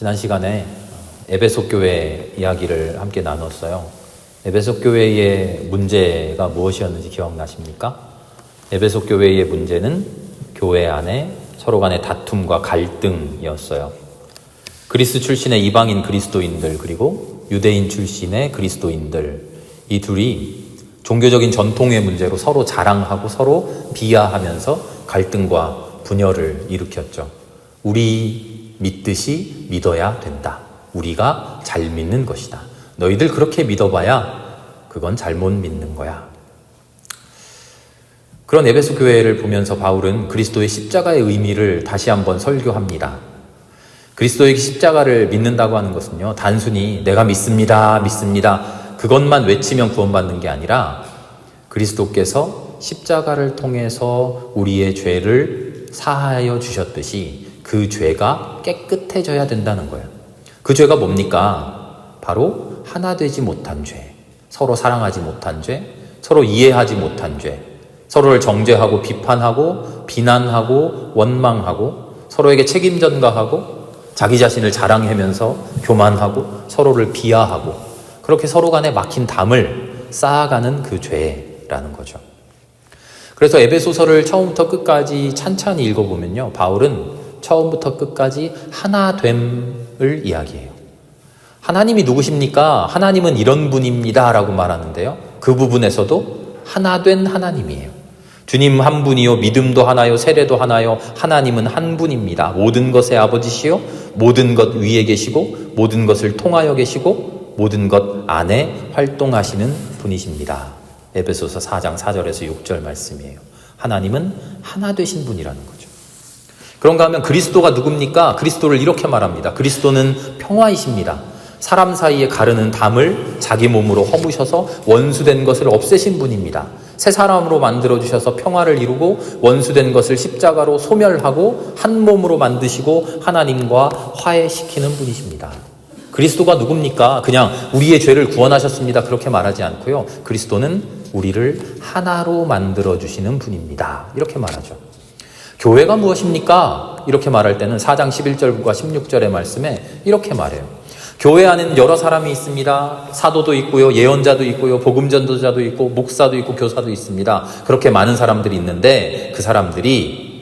지난 시간에 에베소 교회 이야기를 함께 나눴어요. 에베소 교회의 문제가 무엇이었는지 기억나십니까? 에베소 교회의 문제는 교회 안에 서로 간의 다툼과 갈등이었어요. 그리스 출신의 이방인 그리스도인들, 그리고 유대인 출신의 그리스도인들, 이 둘이 종교적인 전통의 문제로 서로 자랑하고 서로 비하하면서 갈등과 분열을 일으켰죠. 우리 믿듯이 믿어야 된다. 우리가 잘 믿는 것이다. 너희들 그렇게 믿어봐야 그건 잘못 믿는 거야. 그런 에베소 교회를 보면서 바울은 그리스도의 십자가의 의미를 다시 한번 설교합니다. 그리스도의 십자가를 믿는다고 하는 것은요, 단순히 내가 믿습니다, 그것만 외치면 구원받는 게 아니라 그리스도께서 십자가를 통해서 우리의 죄를 사하여 주셨듯이 그 죄가 깨끗해져야 된다는 거예요. 그 죄가 뭡니까? 바로 하나 되지 못한 죄, 서로 사랑하지 못한 죄, 서로 이해하지 못한 죄, 서로를 정죄하고 비판하고 비난하고 원망하고 서로에게 책임 전가하고 자기 자신을 자랑하면서 교만하고 서로를 비하하고 그렇게 서로 간에 막힌 담을 쌓아가는 그 죄라는 거죠. 그래서 에베소서를 처음부터 끝까지 찬찬히 읽어보면요, 바울은 처음부터 끝까지 하나됨을 이야기해요. 하나님이 누구십니까? 하나님은 이런 분입니다 라고 말하는데요, 그 부분에서도 하나된 하나님이에요. 주님 한 분이요, 믿음도 하나요, 세례도 하나요, 하나님은 한 분입니다. 모든 것의 아버지시요, 모든 것 위에 계시고 모든 것을 통하여 계시고 모든 것 안에 활동하시는 분이십니다. 에베소서 4장 4절에서 6절 말씀이에요. 하나님은 하나 되신 분이라는 거죠. 그런가 하면 그리스도가 누굽니까? 그리스도를 이렇게 말합니다. 그리스도는 평화이십니다. 사람 사이에 가르는 담을 자기 몸으로 허무셔서 원수된 것을 없애신 분입니다. 새 사람으로 만들어주셔서 평화를 이루고 원수된 것을 십자가로 소멸하고 한 몸으로 만드시고 하나님과 화해시키는 분이십니다. 그리스도가 누굽니까? 그냥 우리의 죄를 구원하셨습니다, 그렇게 말하지 않고요, 그리스도는 우리를 하나로 만들어주시는 분입니다, 이렇게 말하죠. 교회가 무엇입니까? 이렇게 말할 때는 4장 11절과 16절의 말씀에 이렇게 말해요. 교회 안에는 여러 사람이 있습니다. 사도도 있고요, 예언자도 있고요, 복음 전도자도 있고, 목사도 있고, 교사도 있습니다. 그렇게 많은 사람들이 있는데 그 사람들이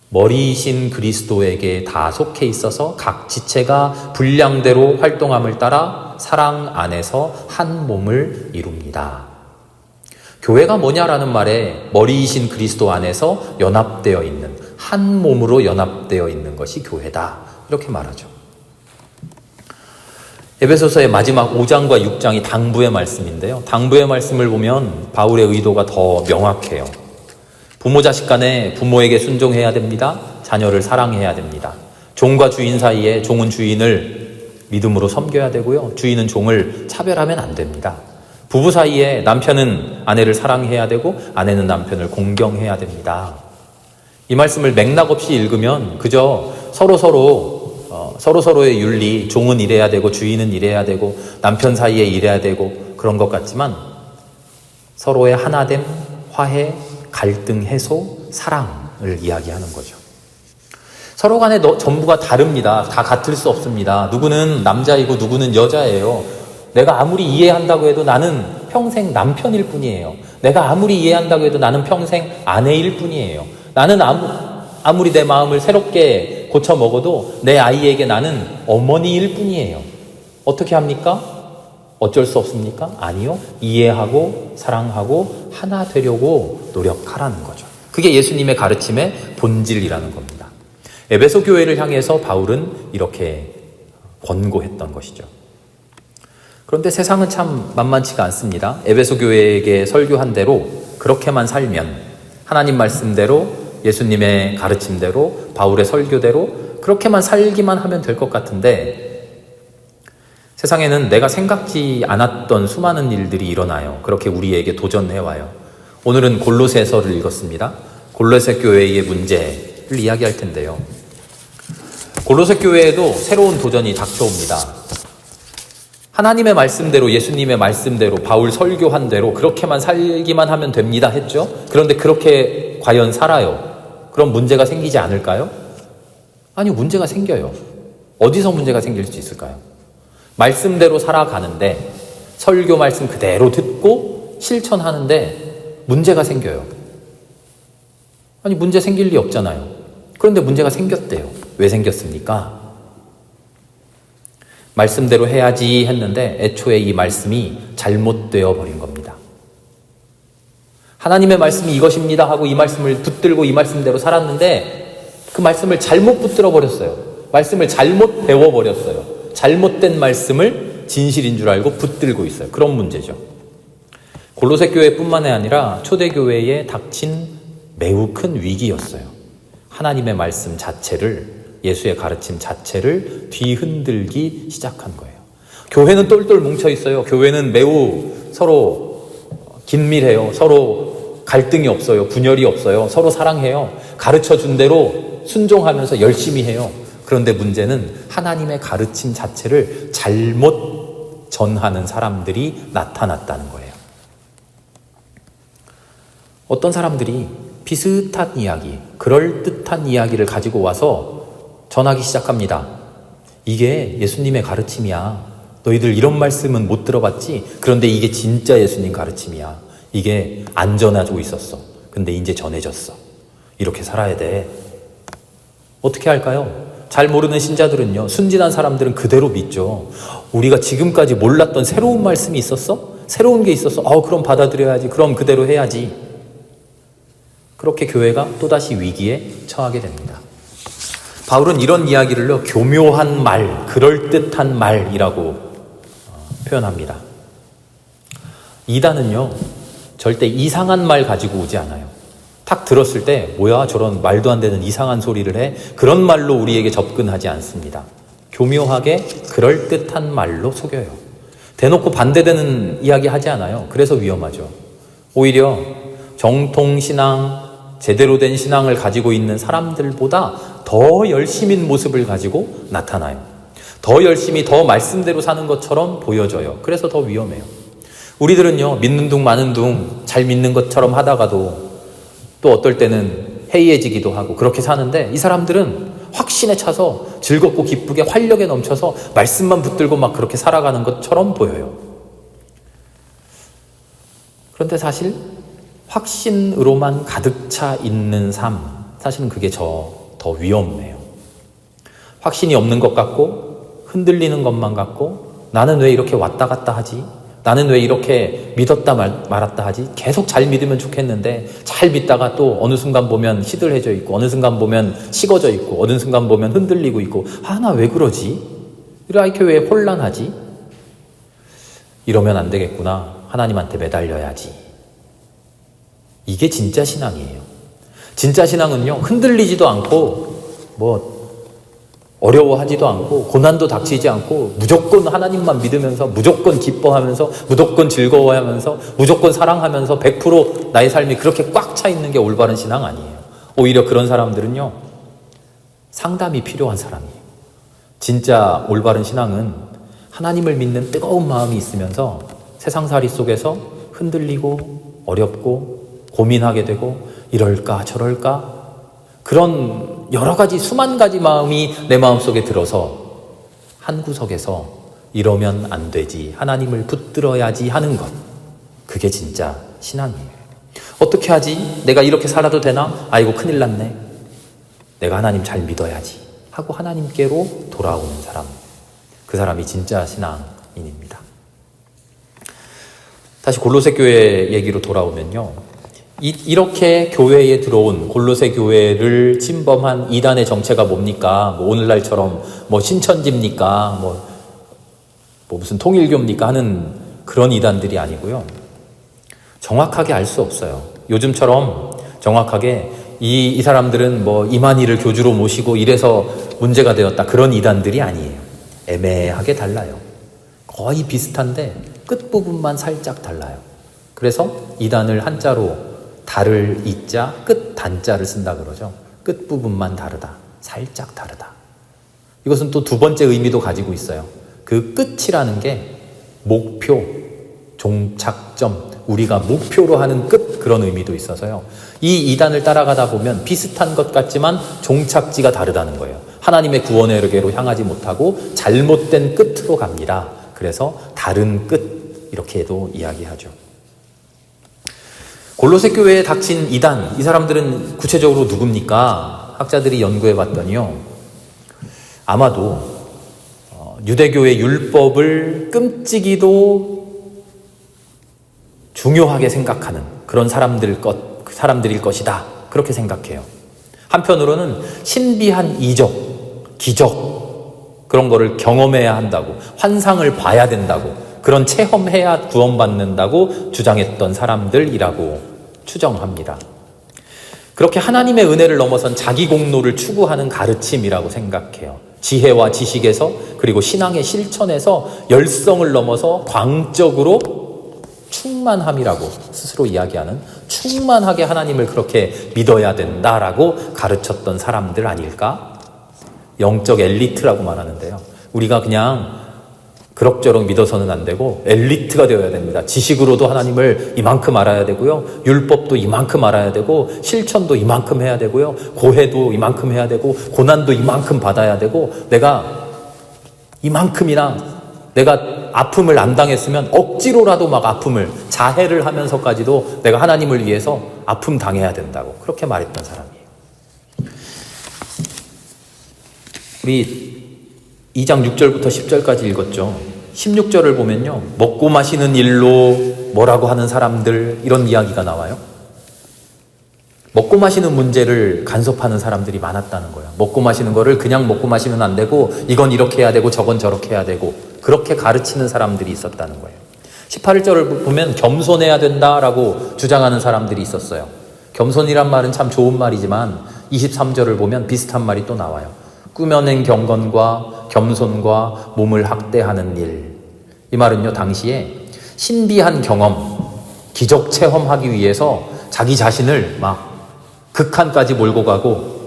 머리이신 그리스도에게 다 속해 있어서 각 지체가 분량대로 활동함을 따라 사랑 안에서 한 몸을 이룹니다. 교회가 뭐냐라는 말에 머리이신 그리스도 안에서 연합되어 있는, 한 몸으로 연합되어 있는 것이 교회다, 이렇게 말하죠. 에베소서의 마지막 5장과 6장이 당부의 말씀인데요, 당부의 말씀을 보면 바울의 의도가 더 명확해요. 부모 자식 간에 부모에게 순종해야 됩니다. 자녀를 사랑해야 됩니다. 종과 주인 사이에 종은 주인을 믿음으로 섬겨야 되고요, 주인은 종을 차별하면 안 됩니다. 부부 사이에 남편은 아내를 사랑해야 되고 아내는 남편을 공경해야 됩니다. 이 말씀을 맥락 없이 읽으면 그저 서로의 윤리, 종은 이래야 되고 주인은 이래야 되고 남편 사이에 이래야 되고 그런 것 같지만 서로의 하나됨, 화해, 갈등 해소, 사랑을 이야기하는 거죠. 서로 간에 전부가 다릅니다. 다 같을 수 없습니다. 누구는 남자이고 누구는 여자예요. 내가 아무리 이해한다고 해도 나는 평생 남편일 뿐이에요. 내가 아무리 이해한다고 해도 나는 평생 아내일 뿐이에요. 나는 아무리 내 마음을 새롭게 고쳐 먹어도 내 아이에게 나는 어머니일 뿐이에요. 어떻게 합니까? 어쩔 수 없습니까? 아니요. 이해하고 사랑하고 하나 되려고 노력하라는 거죠. 그게 예수님의 가르침의 본질이라는 겁니다. 에베소 교회를 향해서 바울은 이렇게 권고했던 것이죠. 그런데 세상은 참 만만치가 않습니다. 에베소 교회에게 설교한 대로 그렇게만 살면, 하나님 말씀대로, 예수님의 가르침대로, 바울의 설교대로 그렇게만 살기만 하면 될 것 같은데 세상에는 내가 생각지 않았던 수많은 일들이 일어나요. 그렇게 우리에게 도전해와요. 오늘은 골로새서를 읽었습니다. 골로새 교회의 문제를 이야기할 텐데요, 골로새 교회에도 새로운 도전이 닥쳐옵니다. 하나님의 말씀대로, 예수님의 말씀대로, 바울 설교한 대로 그렇게만 살기만 하면 됩니다 했죠. 그런데 그렇게 과연 살아요? 그럼 문제가 생기지 않을까요? 아니요, 문제가 생겨요. 어디서 문제가 생길 수 있을까요? 말씀대로 살아가는데 설교 말씀 그대로 듣고 실천하는데 문제가 생겨요. 아니, 문제 생길 리 없잖아요. 그런데 문제가 생겼대요. 왜 생겼습니까? 말씀대로 해야지 했는데 애초에 이 말씀이 잘못되어 버린 겁니다. 하나님의 말씀이 이것입니다 하고 이 말씀을 붙들고 이 말씀대로 살았는데 그 말씀을 잘못 붙들어 버렸어요. 말씀을 잘못 배워 버렸어요. 잘못된 말씀을 진실인 줄 알고 붙들고 있어요. 그런 문제죠. 골로새 교회뿐만 아니라 초대교회에 닥친 매우 큰 위기였어요. 하나님의 말씀 자체를, 예수의 가르침 자체를 뒤흔들기 시작한 거예요. 교회는 똘똘 뭉쳐 있어요. 교회는 매우 서로 긴밀해요. 서로 갈등이 없어요. 분열이 없어요. 서로 사랑해요. 가르쳐준 대로 순종하면서 열심히 해요. 그런데 문제는 하나님의 가르침 자체를 잘못 전하는 사람들이 나타났다는 거예요. 어떤 사람들이 비슷한 이야기, 그럴듯한 이야기를 가지고 와서 전하기 시작합니다. 이게 예수님의 가르침이야. 너희들 이런 말씀은 못 들어봤지? 그런데 이게 진짜 예수님 가르침이야. 이게 안 전해지고 있었어. 근데 이제 전해졌어. 이렇게 살아야 돼. 어떻게 할까요? 잘 모르는 신자들은요, 순진한 사람들은 그대로 믿죠. 우리가 지금까지 몰랐던 새로운 말씀이 있었어? 새로운 게 있었어? 그럼 받아들여야지. 그럼 그대로 해야지. 그렇게 교회가 또다시 위기에 처하게 됩니다. 바울은 이런 이야기를요, 교묘한 말, 그럴듯한 말이라고 표현합니다. 이단은요, 절대 이상한 말 가지고 오지 않아요. 딱 들었을 때 뭐야 저런 말도 안 되는 이상한 소리를 해? 그런 말로 우리에게 접근하지 않습니다. 교묘하게 그럴듯한 말로 속여요. 대놓고 반대되는 이야기 하지 않아요. 그래서 위험하죠. 오히려 정통신앙, 제대로 된 신앙을 가지고 있는 사람들보다 더 열심인 모습을 가지고 나타나요. 더 열심히 더 말씀대로 사는 것처럼 보여져요. 그래서 더 위험해요. 우리들은요, 믿는 둥 마는 둥 잘 믿는 것처럼 하다가도 또 어떨 때는 해이해지기도 하고 그렇게 사는데, 이 사람들은 확신에 차서 즐겁고 기쁘게 활력에 넘쳐서 말씀만 붙들고 막 그렇게 살아가는 것처럼 보여요. 그런데 사실 확신으로만 가득 차 있는 삶, 사실은 그게 더 위험해요. 확신이 없는 것 같고 흔들리는 것만 같고, 나는 왜 이렇게 왔다 갔다 하지? 나는 왜 이렇게 믿었다 말았다 하지? 계속 잘 믿으면 좋겠는데 잘 믿다가 또 어느 순간 보면 시들해져 있고, 어느 순간 보면 식어져 있고, 어느 순간 보면 흔들리고 있고, 나 왜 그러지? 이렇게 왜 혼란하지? 이러면 안 되겠구나. 하나님한테 매달려야지. 이게 진짜 신앙이에요. 진짜 신앙은요, 흔들리지도 않고 어려워하지도 않고 고난도 닥치지 않고 무조건 하나님만 믿으면서 무조건 기뻐하면서 무조건 즐거워하면서 무조건 사랑하면서 100% 나의 삶이 그렇게 꽉 차 있는 게 올바른 신앙 아니에요. 오히려 그런 사람들은요, 상담이 필요한 사람이에요. 진짜 올바른 신앙은 하나님을 믿는 뜨거운 마음이 있으면서 세상살이 속에서 흔들리고 어렵고 고민하게 되고 이럴까 저럴까 그런 여러 가지 수만 가지 마음이 내 마음속에 들어서 한 구석에서 이러면 안 되지, 하나님을 붙들어야지 하는 것, 그게 진짜 신앙이에요. 어떻게 하지? 내가 이렇게 살아도 되나? 아이고 큰일 났네. 내가 하나님 잘 믿어야지 하고 하나님께로 돌아오는 사람, 그 사람이 진짜 신앙인입니다. 다시 골로새 교회 얘기로 돌아오면요, 이렇게 교회에 들어온 골로새 교회를 침범한 이단의 정체가 뭡니까? 오늘날처럼 신천지입니까? 무슨 통일교입니까? 하는 그런 이단들이 아니고요. 정확하게 알 수 없어요. 요즘처럼 정확하게 이 사람들은 이만희를 교주로 모시고 이래서 문제가 되었다, 그런 이단들이 아니에요. 애매하게 달라요. 거의 비슷한데 끝부분만 살짝 달라요. 그래서 이단을 한자로 달을 이자 끝 단자를 쓴다 그러죠. 끝부분만 다르다, 살짝 다르다. 이것은 또 두 번째 의미도 가지고 있어요. 그 끝이라는 게 목표, 종착점, 우리가 목표로 하는 끝, 그런 의미도 있어서요. 이 이단을 따라가다 보면 비슷한 것 같지만 종착지가 다르다는 거예요. 하나님의 구원에게로 향하지 못하고 잘못된 끝으로 갑니다. 그래서 다른 끝, 이렇게도 이야기하죠. 골로새 교회에 닥친 이단, 이 사람들은 구체적으로 누굽니까? 학자들이 연구해 봤더니요, 아마도 유대교의 율법을 끔찍이도 중요하게 생각하는 그런 사람들일 것이다, 그렇게 생각해요. 한편으로는 신비한 이적, 기적, 그런 거를 경험해야 한다고, 환상을 봐야 된다고, 그런 체험해야 구원받는다고 주장했던 사람들이라고 추정합니다. 그렇게 하나님의 은혜를 넘어선 자기 공로를 추구하는 가르침이라고 생각해요. 지혜와 지식에서, 그리고 신앙의 실천에서 열성을 넘어서 광적으로 충만함이라고 스스로 이야기하는, 충만하게 하나님을 그렇게 믿어야 된다라고 가르쳤던 사람들 아닐까? 영적 엘리트라고 말하는데요, 우리가 그냥 그럭저럭 믿어서는 안 되고 엘리트가 되어야 됩니다. 지식으로도 하나님을 이만큼 알아야 되고요, 율법도 이만큼 알아야 되고, 실천도 이만큼 해야 되고요, 고해도 이만큼 해야 되고, 고난도 이만큼 받아야 되고, 내가 이만큼이나 내가 아픔을 안 당했으면 억지로라도 막 아픔을 자해를 하면서까지도 내가 하나님을 위해서 아픔 당해야 된다고 그렇게 말했던 사람이에요. 우리 2장 6절부터 10절까지 읽었죠. 16절을 보면요, 먹고 마시는 일로 뭐라고 하는 사람들, 이런 이야기가 나와요. 먹고 마시는 문제를 간섭하는 사람들이 많았다는 거예요. 먹고 마시는 거를 그냥 먹고 마시면 안 되고, 이건 이렇게 해야 되고 저건 저렇게 해야 되고, 그렇게 가르치는 사람들이 있었다는 거예요. 18절을 보면 겸손해야 된다라고 주장하는 사람들이 있었어요. 겸손이란 말은 참 좋은 말이지만 23절을 보면 비슷한 말이 또 나와요. 꾸며낸 경건과 겸손과 몸을 학대하는 일. 이 말은요, 당시에 신비한 경험, 기적 체험하기 위해서 자기 자신을 막 극한까지 몰고 가고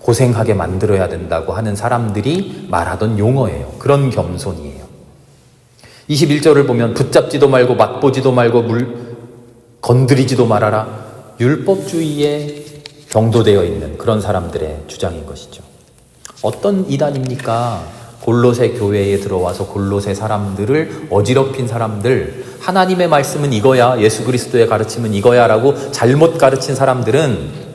고생하게 만들어야 된다고 하는 사람들이 말하던 용어예요. 그런 겸손이에요. 21절을 보면 붙잡지도 말고 맛보지도 말고 건드리지도 말아라. 율법주의에 경도되어 있는 그런 사람들의 주장인 것이죠. 어떤 이단입니까? 골로새 교회에 들어와서 골로새 사람들을 어지럽힌 사람들, 하나님의 말씀은 이거야, 예수 그리스도의 가르침은 이거야 라고 잘못 가르친 사람들은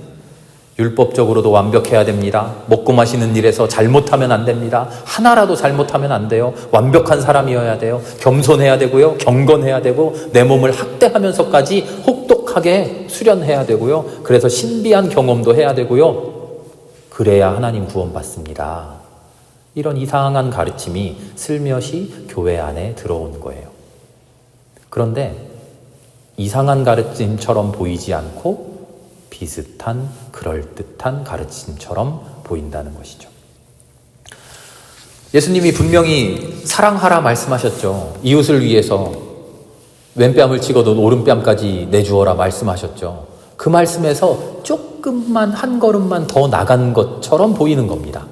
율법적으로도 완벽해야 됩니다. 먹고 마시는 일에서 잘못하면 안 됩니다. 하나라도 잘못하면 안 돼요. 완벽한 사람이어야 돼요. 겸손해야 되고요, 경건해야 되고, 내 몸을 학대하면서까지 혹독하게 수련해야 되고요, 그래서 신비한 경험도 해야 되고요, 그래야 하나님 구원받습니다. 이런 이상한 가르침이 슬며시 교회 안에 들어온 거예요. 그런데 이상한 가르침처럼 보이지 않고 비슷한 그럴듯한 가르침처럼 보인다는 것이죠. 예수님이 분명히 사랑하라 말씀하셨죠. 이웃을 위해서 왼뺨을 찍어도 오른뺨까지 내주어라 말씀하셨죠. 그 말씀에서 조금만, 한 걸음만 더 나간 것처럼 보이는 겁니다.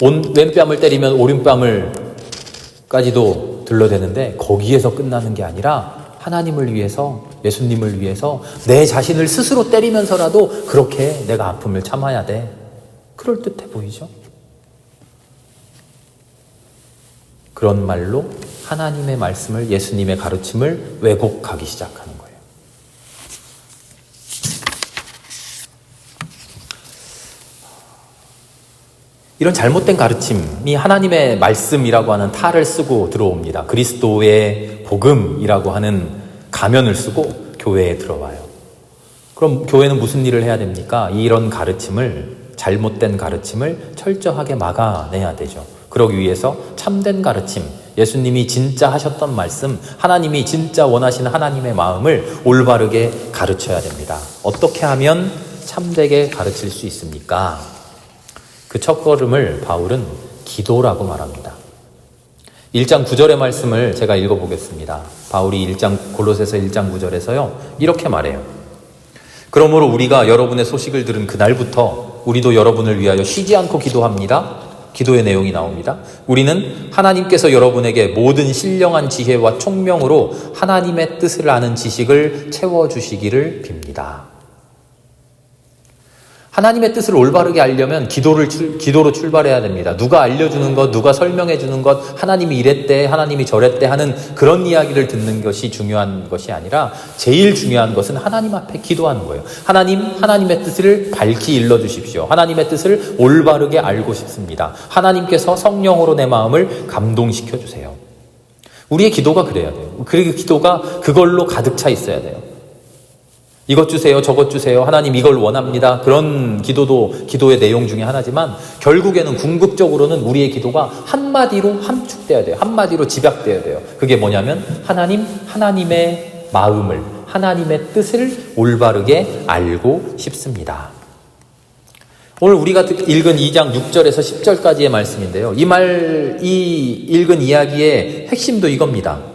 왼뺨을 때리면 오른뺨을까지도 들러대는데 거기에서 끝나는 게 아니라 하나님을 위해서, 예수님을 위해서 내 자신을 스스로 때리면서라도 그렇게 내가 아픔을 참아야 돼. 그럴듯해 보이죠? 그런 말로 하나님의 말씀을, 예수님의 가르침을 왜곡하기 시작하는 거예요. 이런 잘못된 가르침이 하나님의 말씀이라고 하는 탈을 쓰고 들어옵니다. 그리스도의 복음이라고 하는 가면을 쓰고 교회에 들어와요. 그럼 교회는 무슨 일을 해야 됩니까? 이런 가르침을, 잘못된 가르침을 철저하게 막아내야 되죠. 그러기 위해서 참된 가르침, 예수님이 진짜 하셨던 말씀, 하나님이 진짜 원하시는 하나님의 마음을 올바르게 가르쳐야 됩니다. 어떻게 하면 참되게 가르칠 수 있습니까? 그 첫걸음을 바울은 기도라고 말합니다. 1장 9절의 말씀을 제가 읽어보겠습니다. 바울이 골로새서 1장 9절에서요, 이렇게 말해요. 그러므로 우리가 여러분의 소식을 들은 그날부터 우리도 여러분을 위하여 쉬지 않고 기도합니다. 기도의 내용이 나옵니다. 우리는 하나님께서 여러분에게 모든 신령한 지혜와 총명으로 하나님의 뜻을 아는 지식을 채워주시기를 빕니다. 하나님의 뜻을 올바르게 알려면 기도로 출발해야 됩니다. 누가 알려주는 것, 누가 설명해 주는 것, 하나님이 이랬대, 하나님이 저랬대 하는 그런 이야기를 듣는 것이 중요한 것이 아니라 제일 중요한 것은 하나님 앞에 기도하는 거예요. 하나님의 뜻을 밝히 일러주십시오. 하나님의 뜻을 올바르게 알고 싶습니다. 하나님께서 성령으로 내 마음을 감동시켜 주세요. 우리의 기도가 그래야 돼요. 그리고 기도가 그걸로 가득 차 있어야 돼요. 이것 주세요, 저것 주세요, 하나님 이걸 원합니다. 그런 기도도 기도의 내용 중에 하나지만 결국에는 궁극적으로는 우리의 기도가 한마디로 함축돼야 돼요. 한마디로 집약돼야 돼요. 그게 뭐냐면 하나님의 마음을, 하나님의 뜻을 올바르게 알고 싶습니다. 오늘 우리가 읽은 2장 6절에서 10절까지의 말씀인데요. 이 읽은 이야기의 핵심도 이겁니다.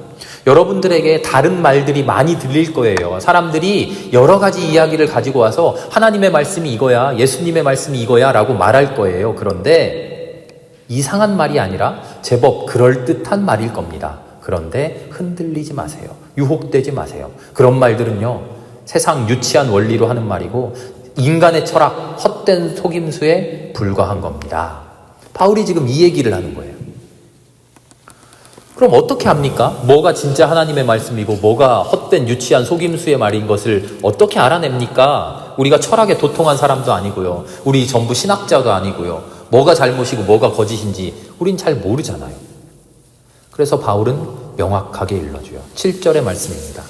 여러분들에게 다른 말들이 많이 들릴 거예요. 사람들이 여러 가지 이야기를 가지고 와서 하나님의 말씀이 이거야, 예수님의 말씀이 이거야 라고 말할 거예요. 그런데 이상한 말이 아니라 제법 그럴듯한 말일 겁니다. 그런데 흔들리지 마세요. 유혹되지 마세요. 그런 말들은요, 세상 유치한 원리로 하는 말이고 인간의 철학, 헛된 속임수에 불과한 겁니다. 바울이 지금 이 얘기를 하는 거예요. 그럼 어떻게 합니까? 뭐가 진짜 하나님의 말씀이고 뭐가 헛된 유치한 속임수의 말인 것을 어떻게 알아냅니까? 우리가 철학에 도통한 사람도 아니고요. 우리 전부 신학자도 아니고요. 뭐가 잘못이고 뭐가 거짓인지 우린 잘 모르잖아요. 그래서 바울은 명확하게 일러줘요. 7절의 말씀입니다.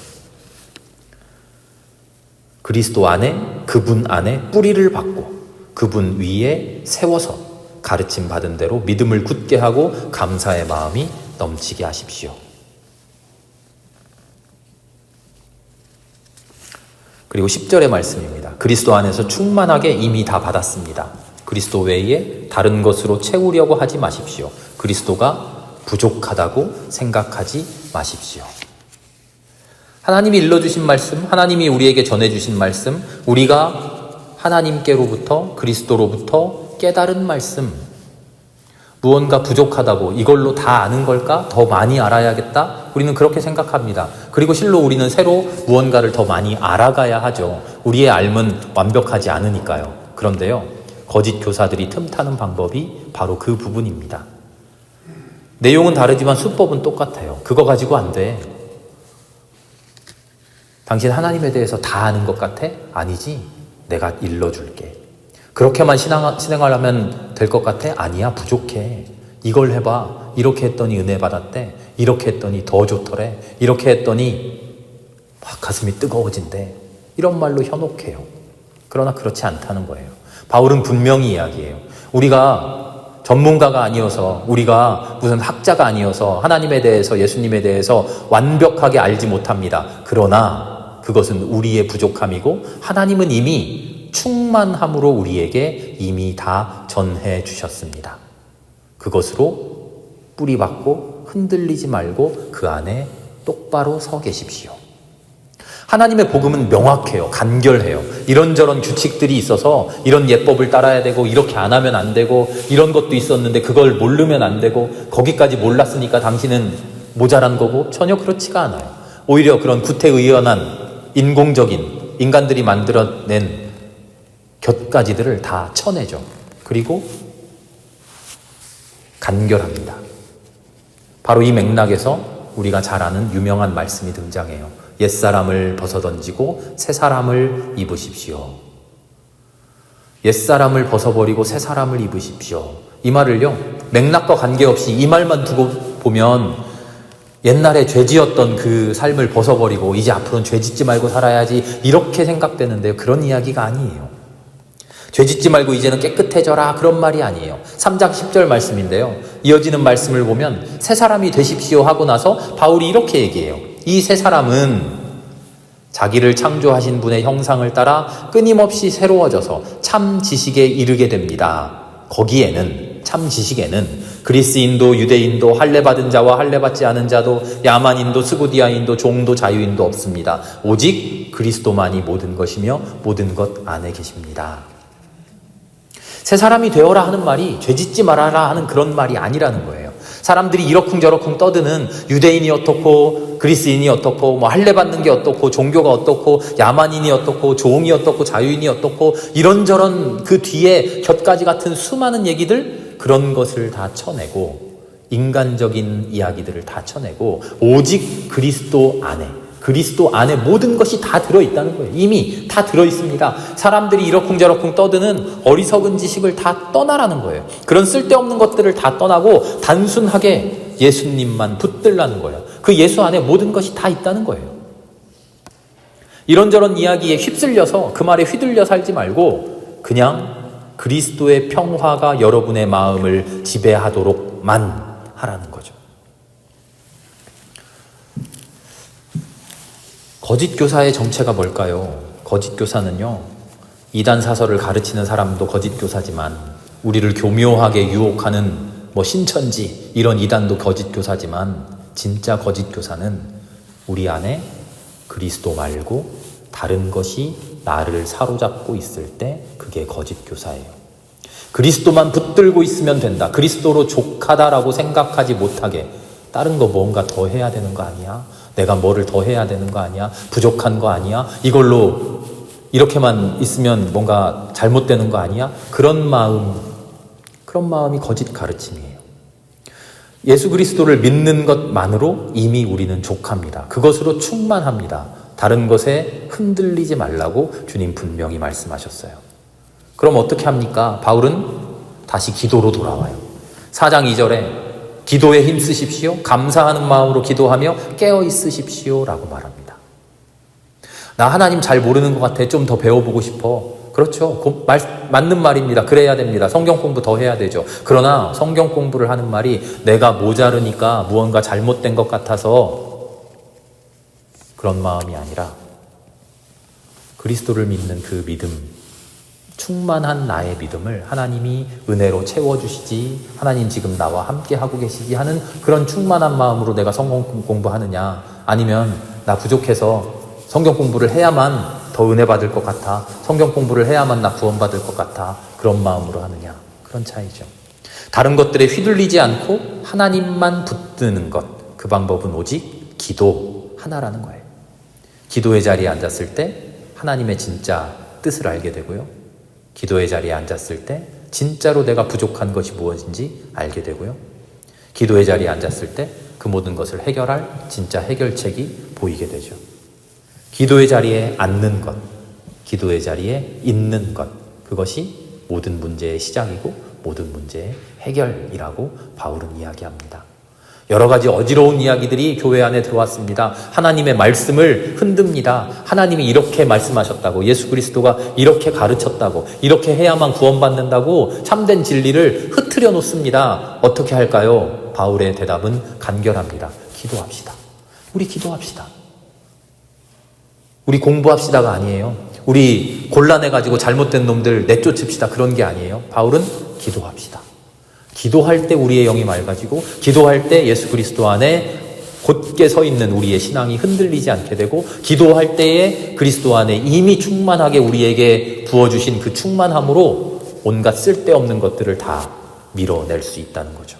그리스도 안에, 그분 안에 뿌리를 받고 그분 위에 세워서 가르침 받은 대로 믿음을 굳게 하고 감사의 마음이 넘치게 하십시오. 그리고 10절의 말씀입니다. 그리스도 안에서 충만하게 이미 다 받았습니다. 그리스도 외에 다른 것으로 채우려고 하지 마십시오. 그리스도가 부족하다고 생각하지 마십시오. 하나님이 일러주신 말씀, 하나님이 우리에게 전해주신 말씀, 우리가 하나님께로부터 그리스도로부터 깨달은 말씀, 무언가 부족하다고 이걸로 다 아는 걸까? 더 많이 알아야겠다? 우리는 그렇게 생각합니다. 그리고 실로 우리는 새로 무언가를 더 많이 알아가야 하죠. 우리의 알은 완벽하지 않으니까요. 그런데요, 거짓 교사들이 틈타는 방법이 바로 그 부분입니다. 내용은 다르지만 수법은 똑같아요. 그거 가지고 안 돼. 당신 하나님에 대해서 다 아는 것 같아? 아니지. 내가 일러줄게. 그렇게만 신앙하려면 될 것 같아? 아니야, 부족해. 이걸 해봐. 이렇게 했더니 은혜 받았대. 이렇게 했더니 더 좋더래. 이렇게 했더니 막 가슴이 뜨거워진대. 이런 말로 현혹해요. 그러나 그렇지 않다는 거예요. 바울은 분명히 이야기해요. 우리가 전문가가 아니어서, 우리가 무슨 학자가 아니어서 하나님에 대해서, 예수님에 대해서 완벽하게 알지 못합니다. 그러나 그것은 우리의 부족함이고 하나님은 이미 충만함으로 우리에게 이미 다 전해 주셨습니다. 그것으로 뿌리박고 흔들리지 말고 그 안에 똑바로 서 계십시오. 하나님의 복음은 명확해요. 간결해요. 이런저런 규칙들이 있어서 이런 예법을 따라야 되고 이렇게 안 하면 안 되고 이런 것도 있었는데 그걸 모르면 안 되고 거기까지 몰랐으니까 당신은 모자란 거고 전혀 그렇지가 않아요. 오히려 그런 구태의연한 인공적인 인간들이 만들어낸 곁가지들을 다 쳐내죠. 그리고 간결합니다. 바로 이 맥락에서 우리가 잘 아는 유명한 말씀이 등장해요. 옛사람을 벗어던지고 새사람을 입으십시오. 옛사람을 벗어버리고 새사람을 입으십시오. 이 말을요, 맥락과 관계없이 이 말만 두고 보면 옛날에 죄지었던 그 삶을 벗어버리고 이제 앞으로는 죄짓지 말고 살아야지 이렇게 생각되는데요. 그런 이야기가 아니에요. 죄짓지 말고 이제는 깨끗해져라, 그런 말이 아니에요. 3장 10절 말씀인데요. 이어지는 말씀을 보면 새 사람이 되십시오 하고 나서 바울이 이렇게 얘기해요. 이 새 사람은 자기를 창조하신 분의 형상을 따라 끊임없이 새로워져서 참 지식에 이르게 됩니다. 거기에는, 참 지식에는 그리스인도 유대인도 할례받은 자와 할례받지 않은 자도 야만인도 스구디아인도 종도 자유인도 없습니다. 오직 그리스도만이 모든 것이며 모든 것 안에 계십니다. 새 사람이 되어라 하는 말이 죄짓지 말아라 하는 그런 말이 아니라는 거예요. 사람들이 이러쿵저러쿵 떠드는 유대인이 어떻고 그리스인이 어떻고 뭐 할례 받는 게 어떻고 종교가 어떻고 야만인이 어떻고 종이 어떻고 자유인이 어떻고 이런저런 그 뒤에 곁가지 같은 수많은 얘기들, 그런 것을 다 쳐내고 인간적인 이야기들을 다 쳐내고 오직 그리스도 안에 모든 것이 다 들어있다는 거예요. 이미 다 들어있습니다. 사람들이 이러쿵저러쿵 떠드는 어리석은 지식을 다 떠나라는 거예요. 그런 쓸데없는 것들을 다 떠나고 단순하게 예수님만 붙들라는 거예요. 그 예수 안에 모든 것이 다 있다는 거예요. 이런저런 이야기에 휩쓸려서 그 말에 휘둘려 살지 말고 그냥 그리스도의 평화가 여러분의 마음을 지배하도록만 하라는 거죠. 거짓 교사의 정체가 뭘까요? 거짓 교사는요, 이단 사설을 가르치는 사람도 거짓 교사지만, 우리를 교묘하게 유혹하는 신천지 이런 이단도 거짓 교사지만, 진짜 거짓 교사는 우리 안에 그리스도 말고 다른 것이 나를 사로잡고 있을 때 그게 거짓 교사예요. 그리스도만 붙들고 있으면 된다, 그리스도로 족하다라고 생각하지 못하게 다른 거 뭔가 더 해야 되는 거 아니야? 내가 뭐를 더 해야 되는 거 아니야? 부족한 거 아니야? 이걸로 이렇게만 있으면 뭔가 잘못되는 거 아니야? 그런 마음이 거짓 가르침이에요. 예수 그리스도를 믿는 것만으로 이미 우리는 족합니다. 그것으로 충만합니다. 다른 것에 흔들리지 말라고 주님 분명히 말씀하셨어요. 그럼 어떻게 합니까? 바울은 다시 기도로 돌아와요. 4장 2절에 기도에 힘쓰십시오. 감사하는 마음으로 기도하며 깨어 있으십시오 라고 말합니다. 나 하나님 잘 모르는 것 같아. 좀 더 배워보고 싶어. 그렇죠. 맞는 말입니다. 그래야 됩니다. 성경 공부 더 해야 되죠. 그러나 성경 공부를 하는 말이 내가 모자르니까 무언가 잘못된 것 같아서 그런 마음이 아니라 그리스도를 믿는 그 믿음, 충만한 나의 믿음을 하나님이 은혜로 채워주시지, 하나님 지금 나와 함께 하고 계시지 하는 그런 충만한 마음으로 내가 성경 공부하느냐, 아니면 나 부족해서 성경 공부를 해야만 더 은혜 받을 것 같아, 성경 공부를 해야만 나 구원 받을 것 같아, 그런 마음으로 하느냐, 그런 차이죠. 다른 것들에 휘둘리지 않고 하나님만 붙드는 것, 그 방법은 오직 기도 하나라는 거예요. 기도의 자리에 앉았을 때 하나님의 진짜 뜻을 알게 되고요, 기도의 자리에 앉았을 때 진짜로 내가 부족한 것이 무엇인지 알게 되고요, 기도의 자리에 앉았을 때 그 모든 것을 해결할 진짜 해결책이 보이게 되죠. 기도의 자리에 앉는 것, 기도의 자리에 있는 것, 그것이 모든 문제의 시작이고 모든 문제의 해결이라고 바울은 이야기합니다. 여러 가지 어지러운 이야기들이 교회 안에 들어왔습니다. 하나님의 말씀을 흔듭니다. 하나님이 이렇게 말씀하셨다고, 예수 그리스도가 이렇게 가르쳤다고, 이렇게 해야만 구원받는다고 참된 진리를 흐트려 놓습니다. 어떻게 할까요? 바울의 대답은 간결합니다. 기도합시다. 우리 기도합시다. 우리 공부합시다가 아니에요. 우리 곤란해가지고 잘못된 놈들 내쫓읍시다, 그런 게 아니에요. 바울은 기도합시다. 기도할 때 우리의 영이 맑아지고, 기도할 때 예수 그리스도 안에 곧게 서 있는 우리의 신앙이 흔들리지 않게 되고, 기도할 때에 그리스도 안에 이미 충만하게 우리에게 부어주신 그 충만함으로 온갖 쓸데없는 것들을 다 밀어낼 수 있다는 거죠.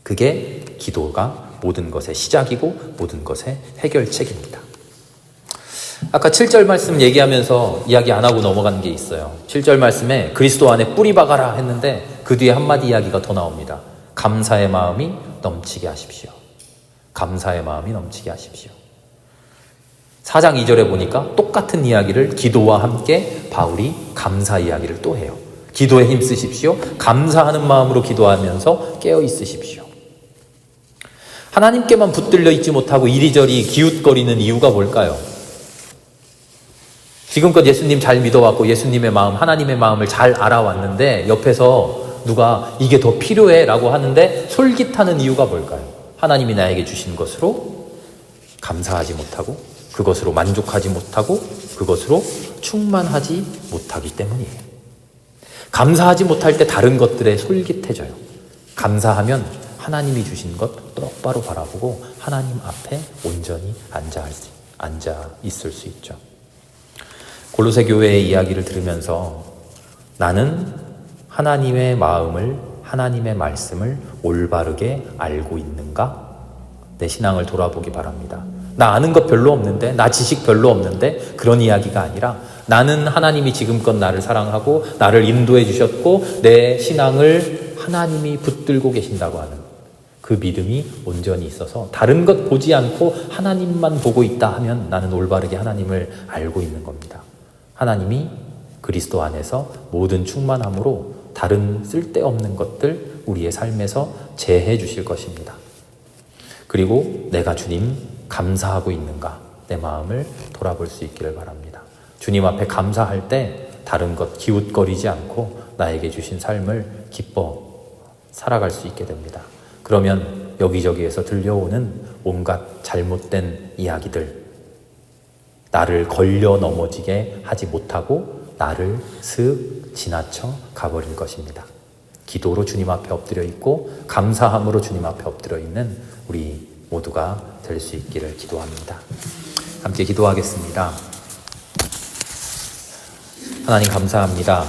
그게 기도가 모든 것의 시작이고 모든 것의 해결책입니다. 아까 7절 말씀 얘기하면서 이야기 안 하고 넘어간 게 있어요. 7절 말씀에 그리스도 안에 뿌리 박아라 했는데 그 뒤에 한마디 이야기가 더 나옵니다. 감사의 마음이 넘치게 하십시오. 감사의 마음이 넘치게 하십시오. 4장 2절에 보니까 똑같은 이야기를 기도와 함께 바울이 감사 이야기를 또 해요. 기도에 힘쓰십시오. 감사하는 마음으로 기도하면서 깨어 있으십시오. 하나님께만 붙들려 있지 못하고 이리저리 기웃거리는 이유가 뭘까요? 지금껏 예수님 잘 믿어왔고 예수님의 마음, 하나님의 마음을 잘 알아왔는데 옆에서 누가 이게 더 필요해 라고 하는데 솔깃하는 이유가 뭘까요? 하나님이 나에게 주신 것으로 감사하지 못하고, 그것으로 만족하지 못하고, 그것으로 충만하지 못하기 때문이에요. 감사하지 못할 때 다른 것들에 솔깃해져요. 감사하면 하나님이 주신 것 똑바로 바라보고 하나님 앞에 온전히 앉아 있을 수 있죠. 골로새 교회의 이야기를 들으면서 나는 하나님의 마음을 하나님의 말씀을 올바르게 알고 있는가? 내 신앙을 돌아보기 바랍니다. 나 아는 것 별로 없는데, 나 지식 별로 없는데, 그런 이야기가 아니라 나는 하나님이 지금껏 나를 사랑하고 나를 인도해 주셨고 내 신앙을 하나님이 붙들고 계신다고 하는 그 믿음이 온전히 있어서 다른 것 보지 않고 하나님만 보고 있다 하면 나는 올바르게 하나님을 알고 있는 겁니다. 하나님이 그리스도 안에서 모든 충만함으로 다른 쓸데없는 것들 우리의 삶에서 제해 주실 것입니다. 그리고 내가 주님 감사하고 있는가? 내 마음을 돌아볼 수 있기를 바랍니다. 주님 앞에 감사할 때 다른 것 기웃거리지 않고 나에게 주신 삶을 기뻐 살아갈 수 있게 됩니다. 그러면 여기저기에서 들려오는 온갖 잘못된 이야기들, 나를 걸려 넘어지게 하지 못하고 나를 슥 지나쳐 가버릴 것입니다. 기도로 주님 앞에 엎드려 있고 감사함으로 주님 앞에 엎드려 있는 우리 모두가 될 수 있기를 기도합니다. 함께 기도하겠습니다. 하나님 감사합니다.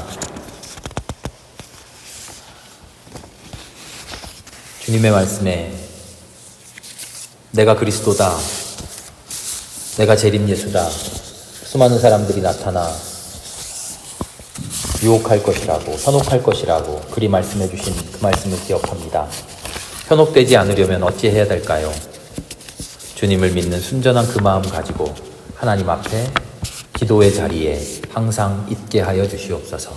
주님의 말씀에 내가 그리스도다, 내가 재림 예수다, 수많은 사람들이 나타나 유혹할 것이라고, 현혹할 것이라고 그리 말씀해 주신 그 말씀을 기억합니다. 현혹되지 않으려면 어찌해야 될까요? 주님을 믿는 순전한 그 마음 가지고 하나님 앞에 기도의 자리에 항상 있게 하여 주시옵소서.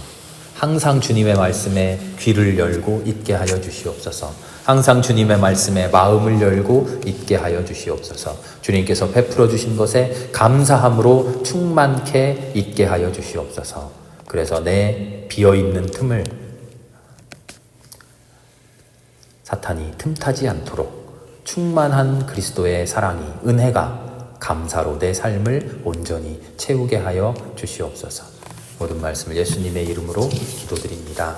항상 주님의 말씀에 귀를 열고 있게 하여 주시옵소서. 항상 주님의 말씀에 마음을 열고 있게 하여 주시옵소서. 주님께서 베풀어 주신 것에 감사함으로 충만케 있게 하여 주시옵소서. 그래서 내 비어있는 틈을 사탄이 틈타지 않도록 충만한 그리스도의 사랑이, 은혜가 감사로 내 삶을 온전히 채우게 하여 주시옵소서. 모든 말씀을 예수님의 이름으로 기도드립니다.